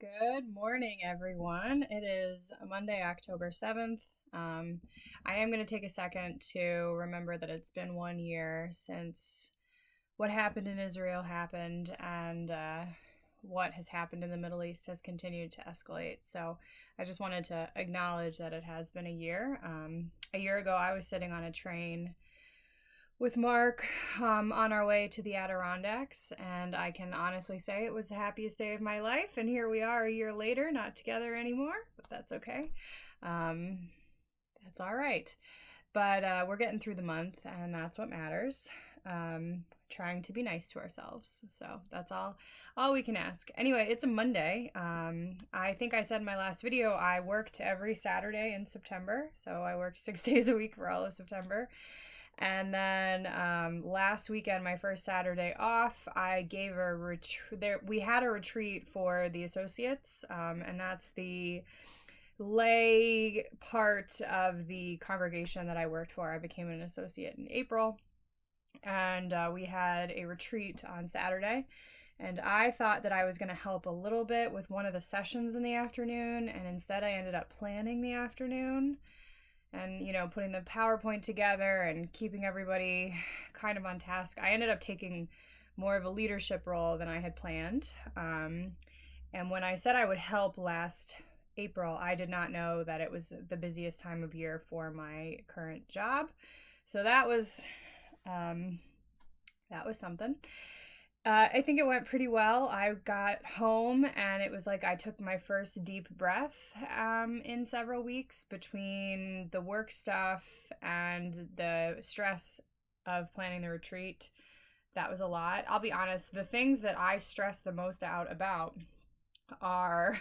Good morning, everyone. It is Monday, October 7th. I am going to take a second to remember that it's been 1 year since what happened in Israel happened, and what has happened in the Middle East has continued to escalate. So I just wanted to acknowledge that it has been a year. A year ago, I was sitting on a train with Mark on our way to the Adirondacks, and I can honestly say it was the happiest day of my life. And here we are a year later, not together anymore, but that's okay. Um, that's all right. But we're getting through the month, and that's what matters. Trying to be nice to ourselves. So that's all we can ask. Anyway, it's a Monday. I think I said in my last video I worked every Saturday in September, so I worked 6 days a week for all of September. And then last weekend, my first Saturday off, I gave a retreat. We had a retreat for the associates, and that's the lay part of the congregation that I worked for. I became an associate in April, and we had a retreat on Saturday. And I thought that I was going to help a little bit with one of the sessions in the afternoon, and instead I ended up planning the afternoon and, putting the PowerPoint together and keeping everybody kind of on task. I ended up taking more of a leadership role than I had planned. And when I said I would help last April, I did not know that it was the busiest time of year for my current job. So that was something. I think it went pretty well. I got home and it was like I took my first deep breath in several weeks between the work stuff and the stress of planning the retreat. That was a lot. I'll be honest, the things that I stress the most out about are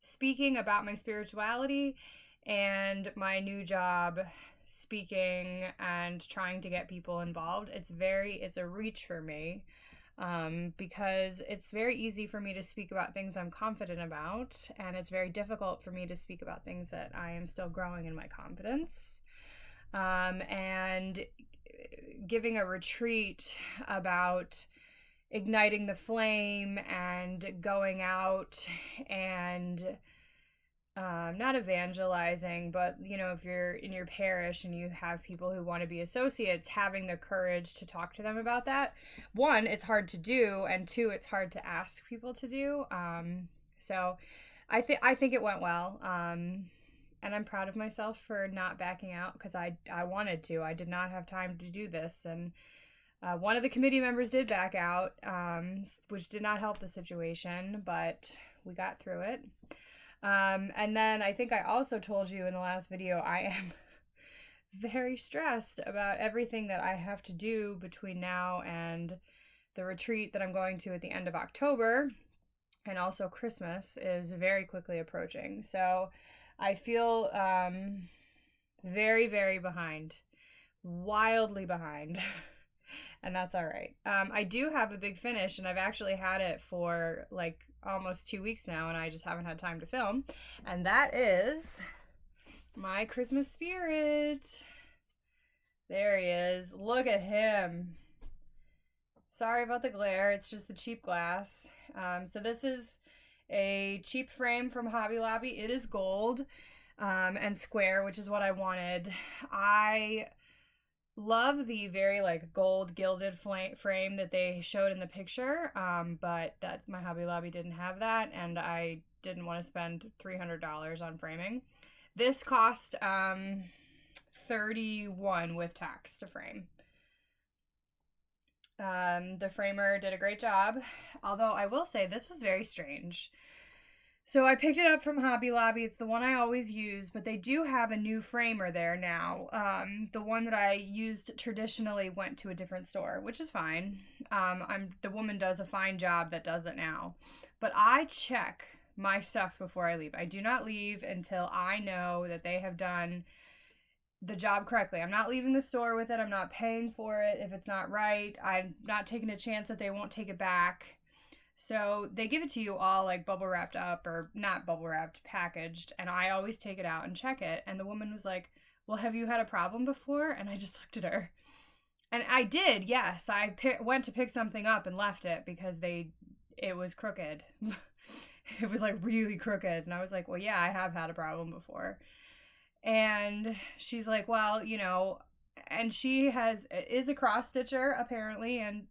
speaking about my spirituality and my new job, speaking and trying to get people involved. It's a reach for me, because it's very easy for me to speak about things I'm confident about, and it's very difficult for me to speak about things that I am still growing in my confidence. And giving a retreat about igniting the flame and going out and not evangelizing, but if you're in your parish and you have people who want to be associates, having the courage to talk to them about that. One, it's hard to do, and two, it's hard to ask people to do. So I think it went well. And I'm proud of myself for not backing out, because I wanted to. I did not have time to do this, and one of the committee members did back out, which did not help the situation, but we got through it. And then I think I also told you in the last video, I am very stressed about everything that I have to do between now and the retreat that I'm going to at the end of October. And also Christmas is very quickly approaching. So I feel very, very behind, wildly behind. And that's all right. I do have a big finish, and I've actually had it for like almost 2 weeks now, and I just haven't had time to film. And that is my Christmas spirit. There he is. Look at him. Sorry about the glare. It's just the cheap glass. So this is a cheap frame from Hobby Lobby. It is gold and square, which is what I wanted. I love the very gold gilded frame that they showed in the picture, but that my Hobby Lobby didn't have that, and I didn't want to spend $300 on framing. This cost $31 with tax to frame. The framer did a great job, although I will say this was very strange. So I picked it up from Hobby Lobby. It's the one I always use, but they do have a new framer there now. The one that I used traditionally went to a different store, which is fine. The woman does a fine job that does it now. But I check my stuff before I leave. I do not leave until I know that they have done the job correctly. I'm not leaving the store with it. I'm not paying for it if it's not right. I'm not taking a chance that they won't take it back. So they give it to you all bubble wrapped up, or not bubble wrapped, packaged, and I always take it out and check it. And the woman was like, well, have you had a problem before? And I just looked at her. And I did, yes. I went to pick something up and left it because it was crooked. It was like really crooked. And I was like, well, yeah, I have had a problem before. And she's like, well, and she is a cross stitcher apparently, and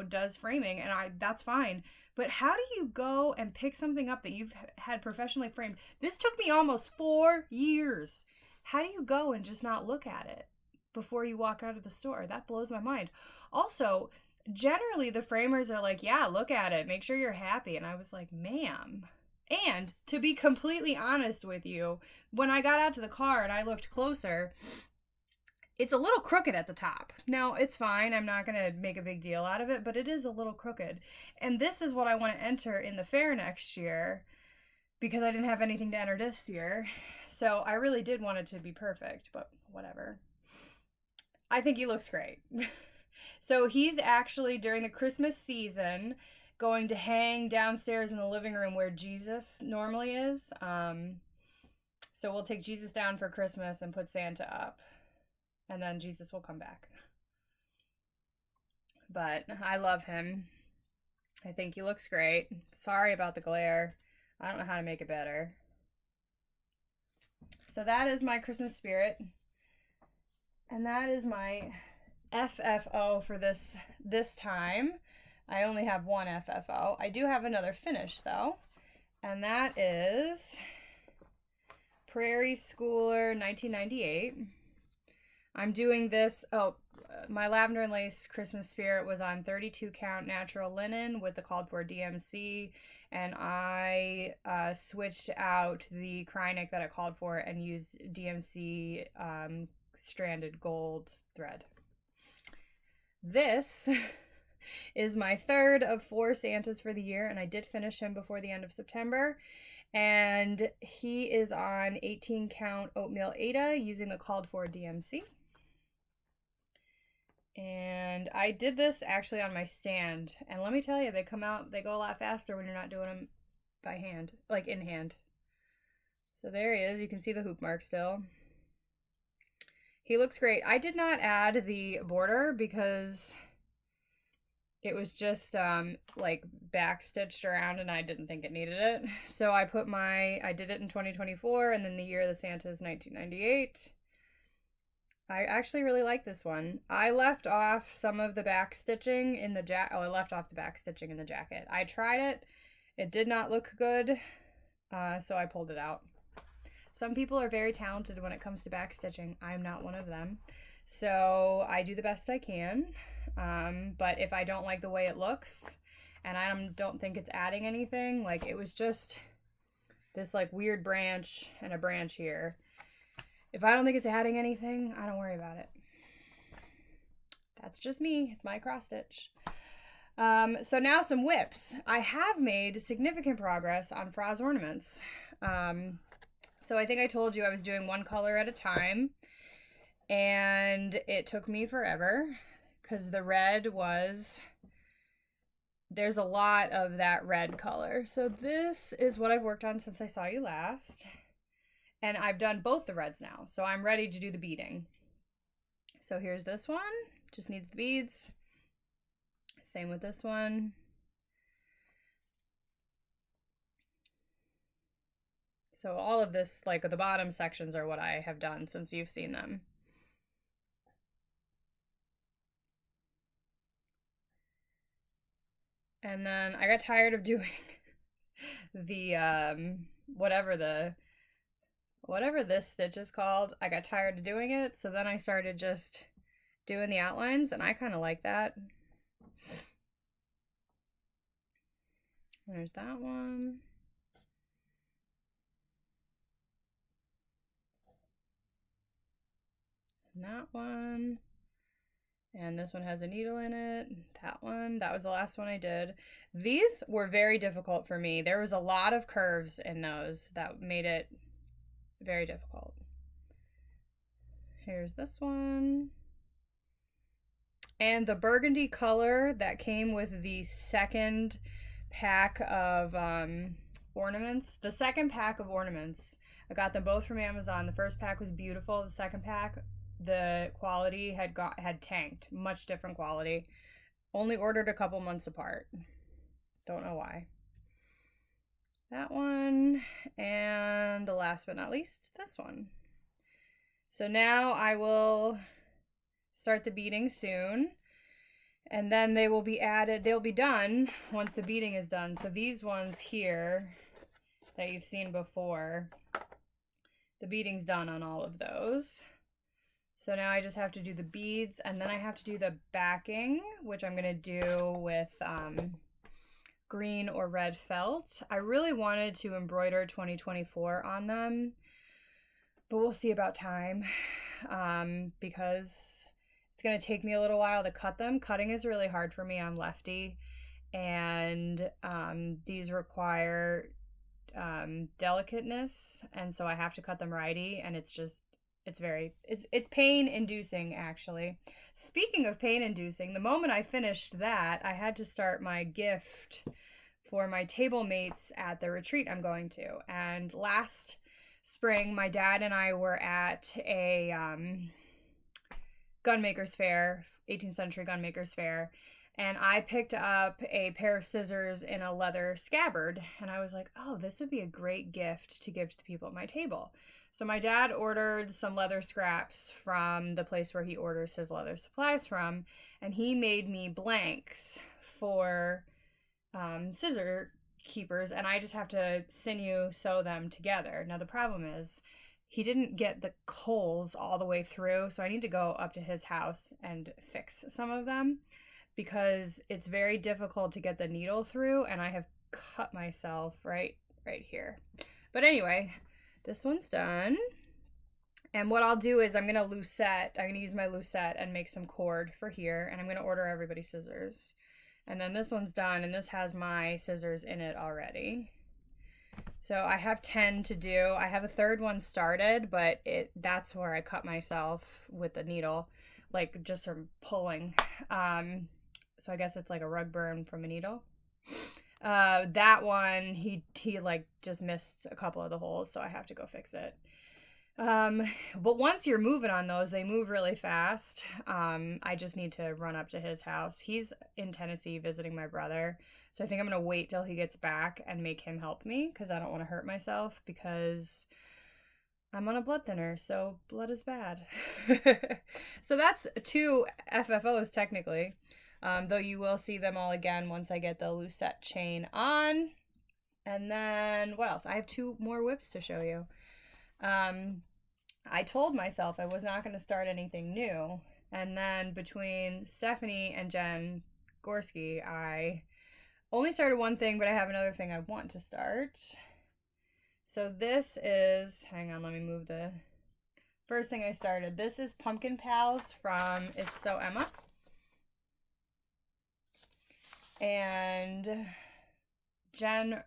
does framing, and that's fine. But how do you go and pick something up that you've had professionally framed? This took me almost 4 years. How do you go and just not look at it before you walk out of the store? That blows my mind. Also, generally the framers are like, yeah, look at it, make sure you're happy. And I was like, ma'am. And to be completely honest with you, when I got out to the car and I looked closer, it's a little crooked at the top. Now, it's fine. I'm not going to make a big deal out of it, but it is a little crooked. And this is what I want to enter in the fair next year, because I didn't have anything to enter this year. So I really did want it to be perfect, but whatever. I think he looks great. So he's actually, during the Christmas season, going to hang downstairs in the living room where Jesus normally is. So we'll take Jesus down for Christmas and put Santa up. And then Jesus will come back. But I love him. I think he looks great. Sorry about the glare. I don't know how to make it better. So that is my Christmas spirit. And that is my FFO for this time. I only have one FFO. I do have another finish though. And that is Prairie Schooler 1998. I'm doing this, my Lavender and Lace Christmas Spirit was on 32 count natural linen with the called for DMC, and I switched out the Krynic that I called for and used DMC stranded gold thread. This is my third of 4 Santas for the year, and I did finish him before the end of September. And he is on 18 count oatmeal Aida using the called for DMC. And I did this actually on my stand, and let me tell you, they go a lot faster when you're not doing them by hand, like in hand. So there he is. You can see the hoop mark still. He looks great. I did not add the border because it was just like back stitched around and I didn't think it needed it. So I did it in 2024, and then the year of the Santa is 1998. I actually really like this one. I left off some of the back stitching in the jacket. I left off the back stitching in the jacket. I tried it. It did not look good, so I pulled it out. Some people are very talented when it comes to back stitching. I'm not one of them. So I do the best I can. But if I don't like the way it looks and I don't think it's adding anything, like it was just this like weird branch and a branch here. If I don't think it's adding anything, I don't worry about it. That's just me. It's my cross stitch. So now some whips. I have made significant progress on Froz ornaments. So I think I told you I was doing one color at a time, and it took me forever because the red there's a lot of that red color. So this is what I've worked on since I saw you last. And I've done both the reds now, so I'm ready to do the beading. So here's this one, just needs the beads. Same with this one. So all of this, like the bottom sections are what I have done since you've seen them. And then I got tired of doing the, whatever this stitch is called. I got tired of doing it, so then I started just doing the outlines, and I kind of like that. There's that one. And that one. And this one has a needle in it. That one. That was the last one I did. These were very difficult for me. There was a lot of curves in those that made it very difficult. Here's this one. And the burgundy color that came with the second pack of ornaments. The second pack of ornaments, I got them both from Amazon. The first pack was beautiful. The second pack, the quality had tanked. Much different quality. Only ordered a couple months apart. Don't know why. That one, and last but not least, this one. So now I will start the beading soon, and then they will be added, they'll be done once the beading is done. So these ones here that you've seen before, the beading's done on all of those. So now I just have to do the beads, and then I have to do the backing, which I'm gonna do with green or red felt. I really wanted to embroider 2024 on them, but we'll see about time, because it's gonna take me a little while to cut them. Cutting is really hard for me. I'm lefty, and these require delicateness, and so I have to cut them righty, and it's pain inducing, actually. Speaking of pain inducing, the moment I finished that, I had to start my gift for my table mates at the retreat I'm going to. And last spring, my dad and I were at a gunmakers fair, 18th century gunmakers fair, and I picked up a pair of scissors in a leather scabbard, and I was like, oh, this would be a great gift to give to the people at my table. So my dad ordered some leather scraps from the place where he orders his leather supplies from, and he made me blanks for scissor keepers, and I just have to sinew sew them together. Now the problem is he didn't get the coals all the way through, so I need to go up to his house and fix some of them, because it's very difficult to get the needle through, and I have cut myself right here. But anyway, this one's done. And what I'll do is I'm going to use my lucette and make some cord for here, and I'm going to order everybody scissors. And then this one's done, and this has my scissors in it already. So I have 10 to do. I have a third one started, but that's where I cut myself with the needle, like just from pulling. So I guess it's like a rug burn from a needle. That one, he like just missed a couple of the holes, so I have to go fix it. But once you're moving on those, they move really fast. I just need to run up to his house. He's in Tennessee visiting my brother, so I think I'm gonna wait till he gets back and make him help me, because I don't want to hurt myself, because I'm on a blood thinner, so blood is bad. So that's 2 FFOs technically, though you will see them all again once I get the lucette chain on. And then what else? I have 2 more whips to show you. I told myself I was not going to start anything new, and then between Stephanie and Jen Gorski, I only started one thing, but I have another thing I want to start. So this is, hang on, let me move the first thing I started. This is Pumpkin Pals from It's So Emma. And Jen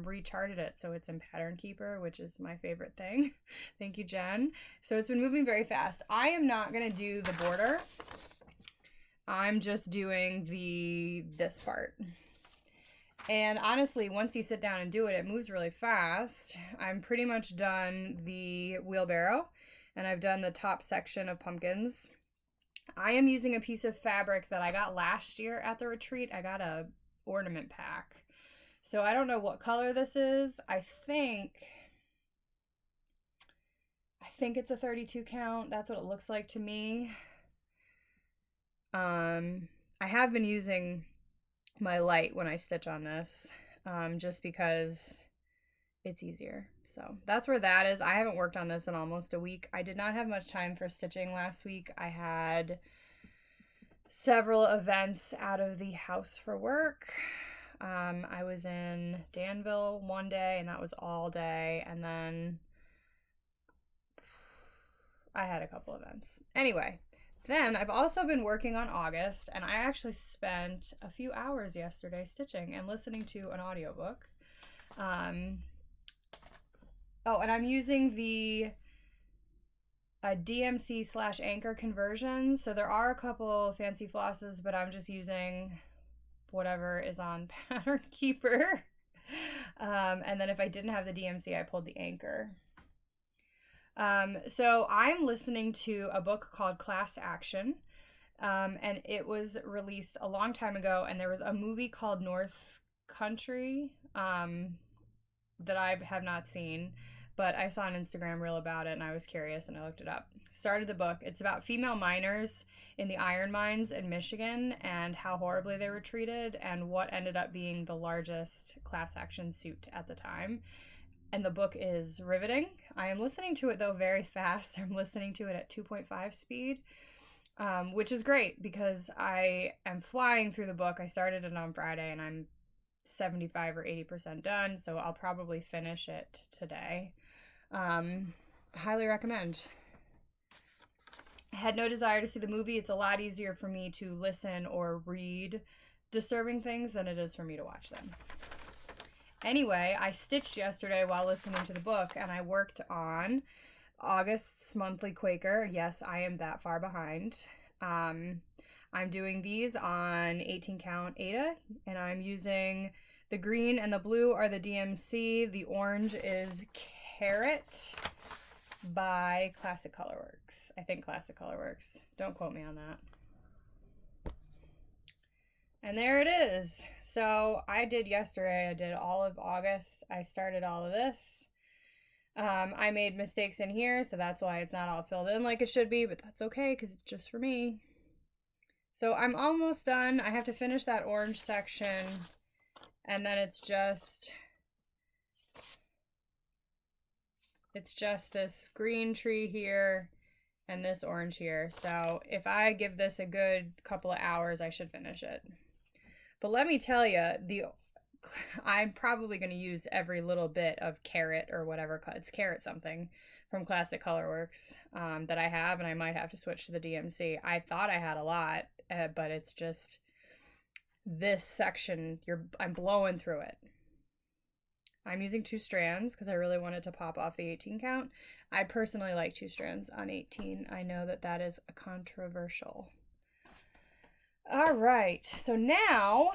recharted it, so it's in Pattern Keeper, which is my favorite thing. Thank you, Jen. So it's been moving very fast. I am not going to do the border. I'm just doing this part. And honestly, once you sit down and do it, it moves really fast. I'm pretty much done the wheelbarrow, and I've done the top section of pumpkins. I am using a piece of fabric that I got last year at the retreat. I got a ornament pack. So I don't know what color this is. I think it's a 32 count. That's what it looks like to me. I have been using my light when I stitch on this, just because it's easier. So that's where that is. I haven't worked on this in almost a week. I did not have much time for stitching last week. I had several events out of the house for work. I was in Danville one day, and that was all day, and then I had a couple events. Anyway, then I've also been working on August, and I actually spent a few hours yesterday stitching and listening to an audiobook. Oh, and I'm using the DMC/Anchor conversion. So there are a couple fancy flosses, but I'm just using whatever is on Pattern Keeper. And then if I didn't have the DMC, I pulled the Anchor. So I'm listening to a book called Class Action, and it was released a long time ago, and there was a movie called North country that I have not seen, but I saw an Instagram reel about it and I was curious and I looked it up. Started the book. It's about female miners in the iron mines in Michigan and how horribly they were treated and what ended up being the largest class action suit at the time. And the book is riveting. I am listening to it, though, very fast. I'm listening to it at 2.5 speed, which is great because I am flying through the book. I started it on Friday and I'm 75 or 80% done, so I'll probably finish it today. Highly recommend. I had no desire to see the movie. It's a lot easier for me to listen or read disturbing things than it is for me to watch them. Anyway, I stitched yesterday while listening to the book, and I worked on August's monthly Quaker. Yes, I am that far behind. I'm doing these on 18 count Aida, and I'm using the green and the blue are the DMC. The orange is Carrot by Classic Colorworks. I think Classic Colorworks. Don't quote me on that. And there it is. So I did yesterday. I did all of August. I started all of this. I made mistakes in here, so that's why it's not all filled in like it should be, but that's okay because it's just for me. So I'm almost done. I have to finish that orange section, and then it's just this green tree here and this orange here. So if I give this a good couple of hours, I should finish it. But let me tell you, I'm probably going to use every little bit of Carrot or whatever. It's Carrot something from Classic Colorworks that I have, and I might have to switch to the DMC. I thought I had a lot, but it's just this section. I'm blowing through it. I'm using 2 strands because I really wanted to pop off the 18 count. I personally like 2 strands on 18. I know that is a controversial. All right, so now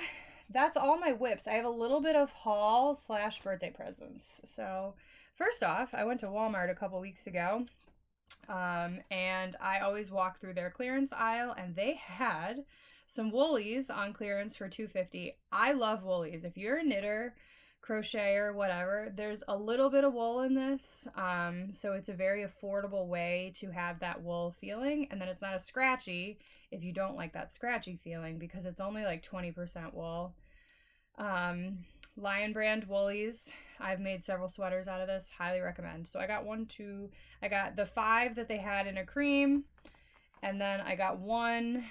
that's all my whips. I have a little bit of haul / birthday presents. So first off, I went to Walmart a couple weeks ago, and I always walk through their clearance aisle, and they had some woolies on clearance for $2.50. I love woolies. If you're a knitter, crocheter, whatever, there's a little bit of wool in this, so it's a very affordable way to have that wool feeling, and then it's not as scratchy if you don't like that scratchy feeling because it's only like 20% wool. Lion brand woolies. I've made several sweaters out of this. Highly recommend. So I got I got the 5 that they had in a cream, and then I got 1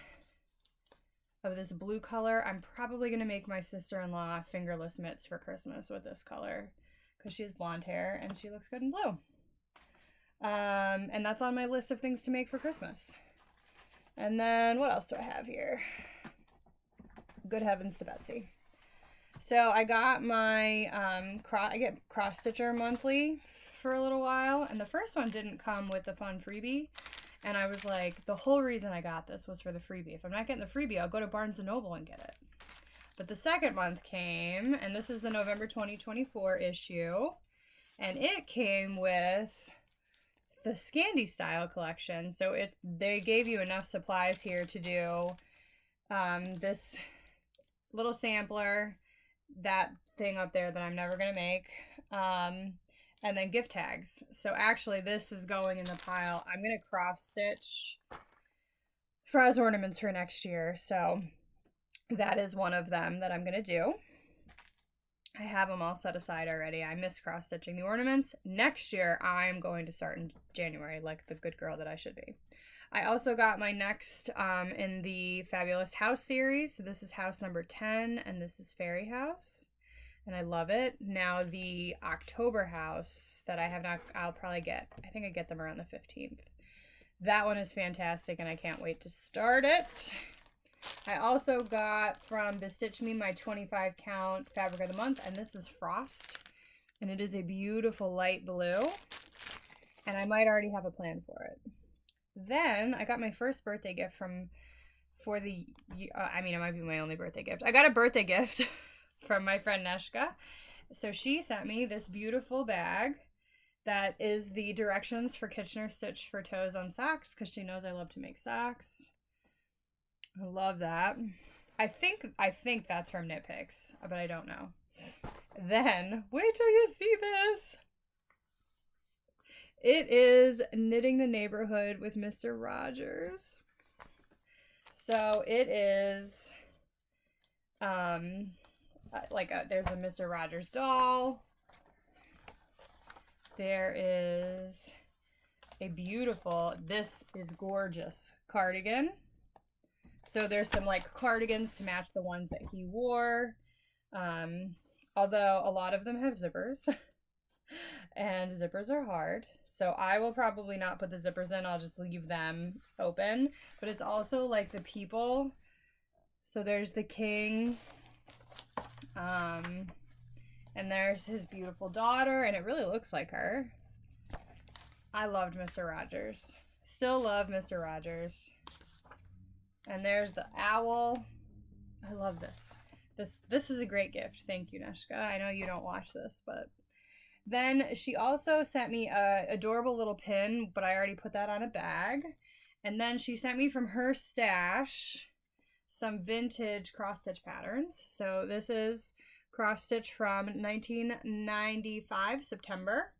of this blue color. I'm probably going to make my sister-in-law fingerless mitts for Christmas with this color because she has blonde hair and she looks good in blue. And that's on my list of things to make for Christmas. And then what else do I have here? Good heavens to Betsy. So I got my, I get Cross Stitcher monthly for a little while, and the first one didn't come with the fun freebie. And I was like, the whole reason I got this was for the freebie. If I'm not getting the freebie, I'll go to Barnes & Noble and get it. But the second month came, and this is the November 2024 issue. And it came with the Scandi Style collection. So they gave you enough supplies here to do this little sampler, that thing up there that I'm never going to make, and then gift tags. So actually this is going in the pile. I'm going to cross stitch froze ornaments for next year. So that is one of them that I'm going to do. I have them all set aside already. I miss cross stitching the ornaments. Next year I'm going to start in January like the good girl that I should be. I also got my next in the Fabulous House series. So this is house number 10 and this is Fairy House. And I love it. Now the October house that I have not, I'll probably get, I think I get them around the 15th. That one is fantastic and I can't wait to start it. I also got from Bestitch Me my 25 count fabric of the month, and this is Frost. And it is a beautiful light blue. And I might already have a plan for it. Then I got my first birthday gift it might be my only birthday gift. I got a birthday gift from my friend Neshka. So she sent me this beautiful bag that is the directions for Kitchener Stitch for Toes on socks because she knows I love to make socks. I love that. I think that's from Nitpicks, but I don't know. Then, wait till you see this. It is Knitting the Neighborhood with Mr. Rogers. So it is there's a Mr. Rogers doll. There is a beautiful, this is gorgeous, cardigan. So there's some like cardigans to match the ones that he wore. Although a lot of them have zippers and zippers are hard. So I will probably not put the zippers in. I'll just leave them open. But it's also like the people. So there's the king. And there's his beautiful daughter. And it really looks like her. I loved Mr. Rogers. Still love Mr. Rogers. And there's the owl. I love this. This is a great gift. Thank you, Neshka. I know you don't watch this, but then she also sent me a adorable little pin, but I already put that on a bag. And then she sent me from her stash some vintage cross stitch patterns. So this is cross stitch from 1995 September.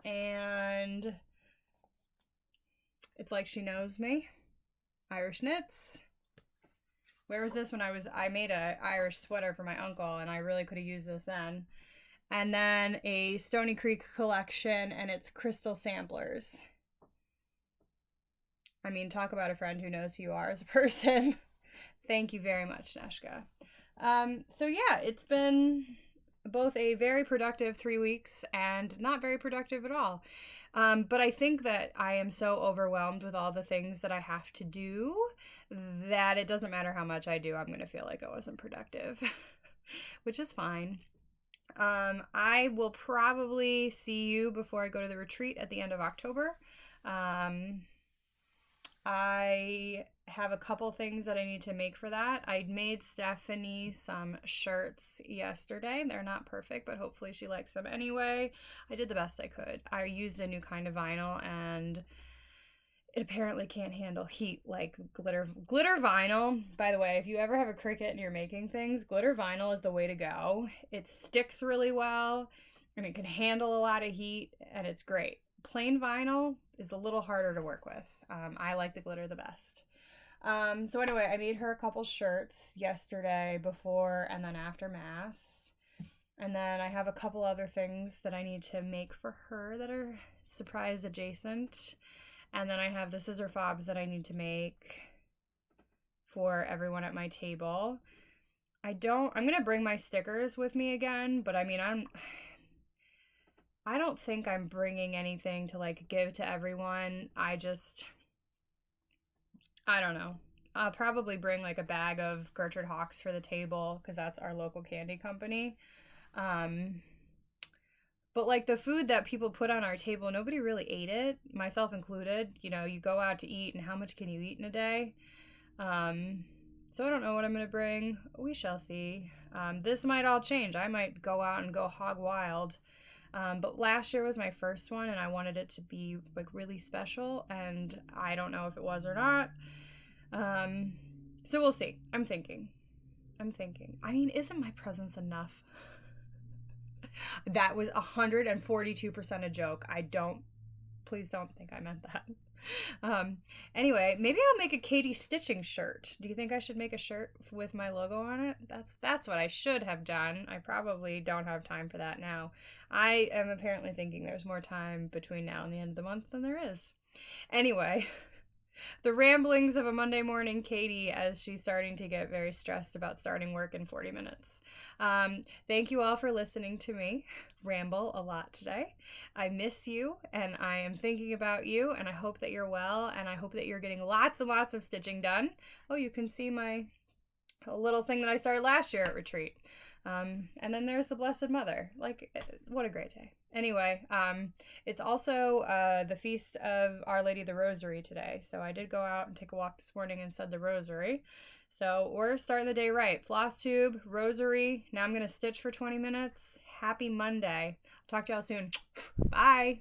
And it's like she knows me. Irish knits. Where was this when I made a Irish sweater for my uncle, and I really could have used this then. And then a Stony Creek collection, and it's crystal samplers. I mean, talk about a friend who knows who you are as a person. Thank you very much, Neshka. So yeah, it's been both a very productive 3 weeks and not very productive at all. But I think that I am so overwhelmed with all the things that I have to do that it doesn't matter how much I do, I'm going to feel like I wasn't productive, which is fine. I will probably see you before I go to the retreat at the end of October. I have a couple things that I need to make for that. I made Stephanie some shirts yesterday. They're not perfect, but hopefully she likes them anyway. I did the best I could. I used a new kind of vinyl, and it apparently can't handle heat like glitter vinyl. By the way, if you ever have a Cricut and you're making things, glitter vinyl is the way to go. It sticks really well, and it can handle a lot of heat, and it's great. Plain vinyl is a little harder to work with. I like the glitter the best. So anyway, I made her a couple shirts yesterday before and then after Mass. And then I have a couple other things that I need to make for her that are surprise adjacent. And then I have the scissor fobs that I need to make for everyone at my table. I'm going to bring my stickers with me again, but I mean, I don't think I'm bringing anything to like give to everyone. I don't know. I'll probably bring like a bag of Gertrude Hawks for the table because that's our local candy company. But like the food that people put on our table, nobody really ate it, myself included. You know, you go out to eat, and how much can you eat in a day? So I don't know what I'm going to bring. We shall see. This might all change. I might go out and go hog wild. But last year was my first one, and I wanted it to be like really special, and I don't know if it was or not. So we'll see. I'm thinking. I mean, isn't my presence enough? That was 142% a joke. Please don't think I meant that. Anyway, maybe I'll make a Katie stitching shirt. Do you think I should make a shirt with my logo on it? That's what I should have done. I probably don't have time for that now. I am apparently thinking there's more time between now and the end of the month than there is. Anyway, the ramblings of a Monday morning Katie as she's starting to get very stressed about starting work in 40 minutes. Thank you all for listening to me ramble a lot today. I miss you, and I am thinking about you, and I hope that you're well, and I hope that you're getting lots and lots of stitching done. Oh, you can see my little thing that I started last year at retreat. And then there's the Blessed Mother. Like, what a great day. Anyway, it's also the feast of Our Lady of the Rosary today. So I did go out and take a walk this morning and said the rosary. So we're starting the day right. Flosstube, rosary. Now I'm going to stitch for 20 minutes. Happy Monday. Talk to y'all soon. Bye.